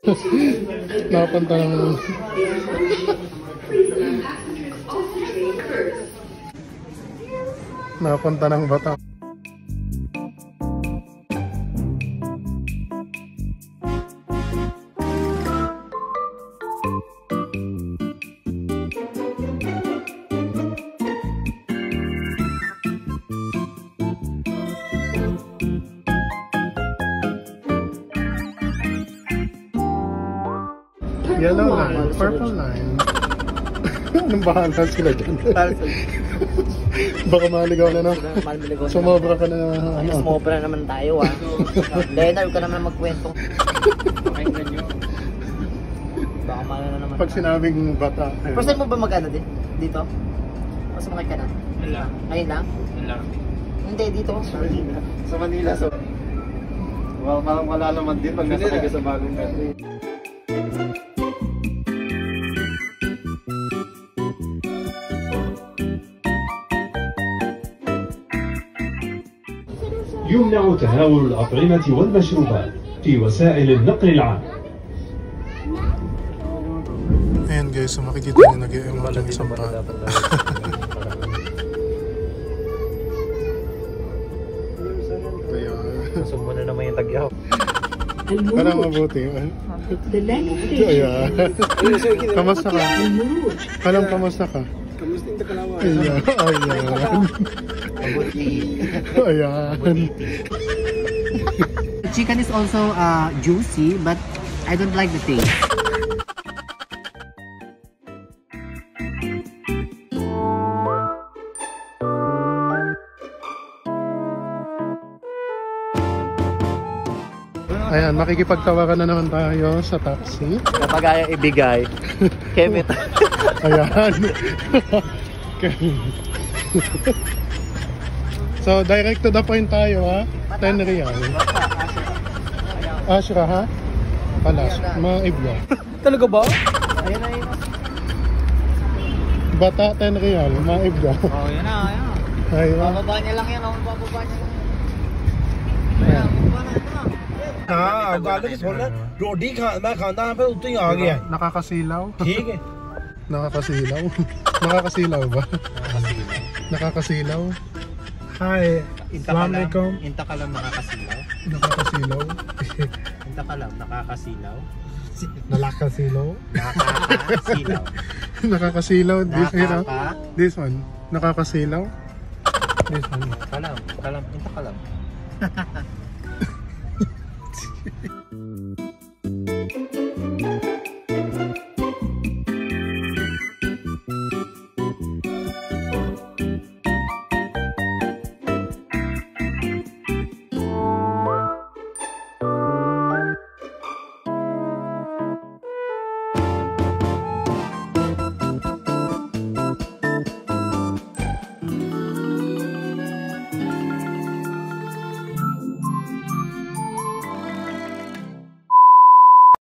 Napunta ng... Napunta ng bata. Yellow line, purple line. Anong bahala sila dyan? Baka maligaw na, no? Sumobra ka na ano? Sumobra naman tayo, ah. Leonard ka naman magkwento. Pakinggan nyo. Baka malo na naman. Pag sinabing bata. First time mo ba mag-ano dito? O sumakay ka na? Wala. Ngayon lang? Wala. Hindi, dito. Sa Manila, so... Well, parang wala naman din pag nasakay ka sa bagong country. يمنع تناول الأطعمة والمشروبات في وسائل النقل العام. Ayan guys, so makikita nyo nag-i-emot yung isang bata. Gusto mo na naman yung tagyaw. Parang mabuti. Ayan. Kamusta ka? Kamusta ka? Kamusta yung Takalawa? Ayan. Ayan. The chicken is also juicy, but I don't like the taste. Ayan, makikipagtawaran na naman tayo sa taxi. Kapag ayaw ibigay, Kevin. Ayan. So, direct to the point tayo, ha? 10 real. Ashra, ha? Palas. Mga ibla. Talaga ba? Ayan na yun. Bata, 10 real. Mga ibla. Oh, yan na, yan na. Ayun. Bababa niya lang yan, bababa niya lang. Ayan. हाँ गाने की छोड़ना रोटी खा मैं खाता हूँ फिर उतनी आ गया Nakakasilaw. ठीक है Nakakasilaw. Nakakasilaw ba? Nakakasilaw. हाय अस्सलामुअलैकुम Inta ka lang nakakasilaw. Nakakasilaw. Inta ka lang nakakasilaw. नलाकसिलो Nakakasilaw. Nakakasilaw. This, you know, Nakaka. this one. Nakakasilaw. This one. Kalam. Inta ka lang.